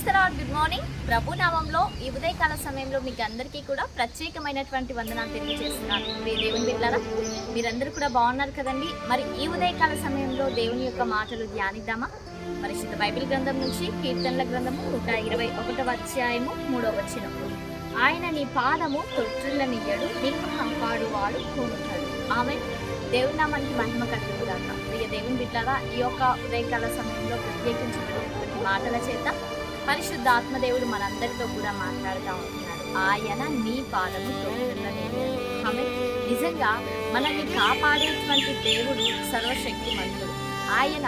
The Lord. Good morning. ప్రభు నామంలో ఈ ఉదయకాల సమయంలో మీకు అందరికీ కూడా ప్రత్యేకమైనటువంటి వందనాలు తెలియజేస్తున్నాను. దేవుని బిడ్డలారా, మీరందరూ కూడా బాగున్నారు కదండి. మరి ఈ ఉదయకాల సమయంలో దేవుని యొక్క మాటలు ధ్యానిద్దామా? పరిశుద్ధ బైబిల్ గ్రంథం నుంచి కీర్తనల గ్రంథము 121వ అధ్యాయము 3వ వచనం. ఆయన నీ పాదము తొట్టిల్లనియ్యడు, నిన్ను కాపాడువాడు కోనుతాడు. ఆమె దేవుని నామానికి మహిమ కలుగుతుందాక. ప్రియ దేవుని బిడ్డలారా, ఈ యొక్క ఉదయకాల సమయంలో ప్రత్యేకించబడినటువంటి మాటల చేత పరిశుద్ధ ఆత్మదేవుడు మనందరితో కూడా మాట్లాడుతూ ఉంటున్నాడు. ఆయన నీ పాదము తొట్టిల్లనియ్యడు. ఆమె నిజంగా మనల్ని కాపాడేటువంటి దేవుడు సర్వశక్తిమంతుడు. ఆయన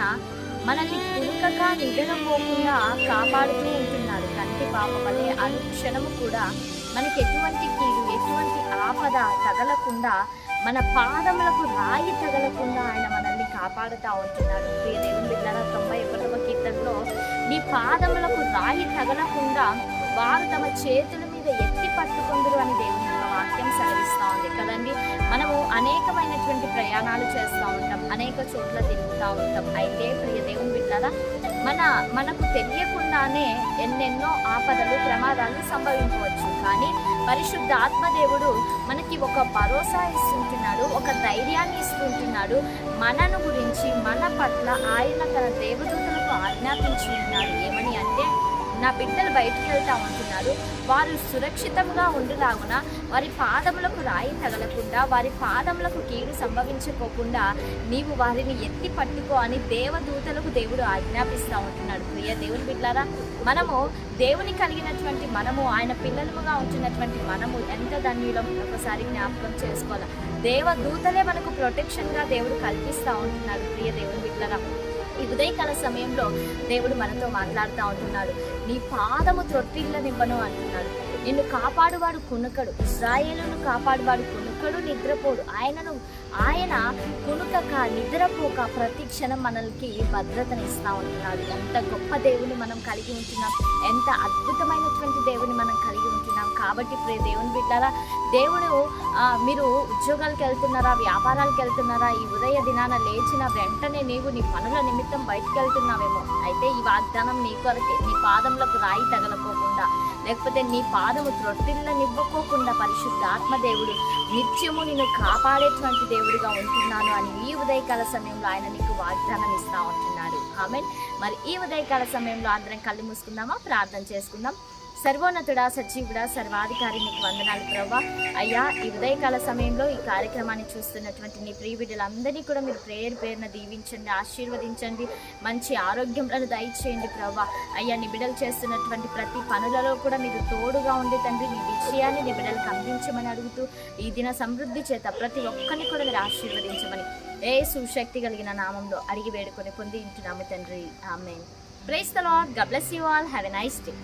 మనల్ని కునుకగా నిద్రపోకుండా కాపాడుతూ ఉంటున్నాడు. కంటి పాప వలె అనుక్షణము కూడా మనకి ఎటువంటి కీడు, ఎటువంటి ఆపద తగలకుండా, మన పాదములకు రాయి తగలకుండా ఆయన మనల్ని కాపాడుతూ ఉంటున్నాడు. ప్రియ దేవుని బిడ్డలారా, 91వ కీర్తనలో నీ పాదములకు రాయి తగలకుండా వారు తమ చేతుల మీద ఎత్తి పట్టుకుందరు అని దేవుని యొక్క వాక్యం సెలవిస్తూ ఉంది కదండి. మనము అనేకమైనటువంటి ప్రయాణాలు చేస్తూ ఉంటాం, అనేక చోట్ల తిరుగుతూ ఉంటాం. అయితే ప్రియ దేవుని బిడ్డలారా, మనకు తెలియకుండానే ఎన్నెన్నో ఆపదలు, ప్రమాదాలు సంభవించవచ్చు. కానీ పరిశుద్ధ ఆత్మదేవుడు మనకి ఒక భరోసా ఇస్తుంటున్నాడు, ఒక ధైర్యాన్ని ఇస్తుంటున్నాడు. మనను గురించి, మన పట్ల ఆయన తన దేవదూతలకు ఆజ్ఞాపించి ఉన్నాడు. ఏమని అంటే, నా బిడ్డలు బయటికి వెళ్తూ ఉంటున్నారు, వారు సురక్షితంగా ఉండులాగున వారి పాదములకు రాయి తగలకుండా, వారి పాదములకు కీడు సంభవించుకోకుండా నీవు వారిని ఎత్తి పట్టుకో అని దేవదూతలకు దేవుడు ఆజ్ఞాపిస్తూ ఉంటున్నాడు. ప్రియ దేవుని బిడ్డలారా, మనము దేవుని కలిగినటువంటి మనము, ఆయన పిల్లలుగా ఉంటున్నటువంటి మనము ఎంత ధన్యులం ఒకసారి జ్ఞాపకం చేసుకోవాలి. దేవదూతలే మనకు ప్రొటెక్షన్గా దేవుడు కల్పిస్తూ ఉంటున్నాడు. ప్రియ దేవుని బిడ్డలారా, ఈ ఉదయకాల సమయంలో దేవుడు మనతో మాట్లాడుతూ ఉంటున్నాడు. నీ పాదము త్రొట్టిల్లనివ్వను అంటున్నాడు. నిన్ను కాపాడువాడు కునుకడు, ఇశ్రాయేలును కాపాడువాడు కునుకడు, నిద్రపోడు. ఆయన కునుకక, నిద్రపోక ప్రతి క్షణం మనల్కి భద్రతని ఇస్తూ ఉంటున్నాడు. ఎంత గొప్ప దేవుని మనం కలిగి ఉంటున్నాం, ఎంత అద్భుతమైనటువంటి దేవుని మనం కలిగి ఉంటున్నాం. కాబట్టి ప్రియ దేవుని బిడ్డలారా, దేవుడు మీరు ఉద్యోగాలకు వెళ్తున్నారా, వ్యాపారాలకు వెళ్తున్నారా, ఈ ఉదయ దినాన లేచిన వెంటనే నీవు నీ పనుల నిమిత్తం బయటకు వెళ్తున్నావేమో. అయితే ఈ వాగ్దానం నీ కొరకే. నీ పాదములకు రాయి తగలకోకుండా, లేకపోతే నీ పాదము త్రొట్టిల్లనివ్వకోకుండా పరిశుద్ధ ఆత్మదేవుడు నిత్యము నిన్ను కాపాడేటువంటి దేవుడిగా ఉంటున్నాను అని ఈ ఉదయకాల సమయంలో ఆయన నీకు వాగ్దానం ఇస్తూ ఉంటున్నాడు. ఆమేన్. మరి ఈ ఉదయకాల సమయంలో అందరం కళ్ళు మూసుకుందామా? ప్రార్థన చేసుకుందాం. సర్వోన్నతుడా, సజీవుడా, సర్వాధికారి, నీకు వందనాలు ప్రభా. అయ్యా, ఈ ఉదయకాల సమయంలో ఈ కార్యక్రమాన్ని చూస్తున్నటువంటి నీ ప్రియ బిడ్డలందరినీ కూడా మీరు పేరున దీవించండి, ఆశీర్వదించండి, మంచి ఆరోగ్యంలను దయచేయండి ప్రభా. అయ్యా, నీ బిడ్డలు చేస్తున్నటువంటి ప్రతి పనులలో కూడా మీరు తోడుగా ఉండి తండ్రి, నీ విజయాన్ని నీ బిడ్డలకు అందించమని అడుగుతూ, ఈ దిన సమృద్ధి చేత ప్రతి ఒక్కరిని కూడా మీరు ఆశీర్వదించమని యేసు శక్తి కలిగిన నామంలో అడిగి వేడుకొని పొంది ఉంటున్నాము తండ్రి. Amen. Praise the Lord. God bless you all. Have a nice day.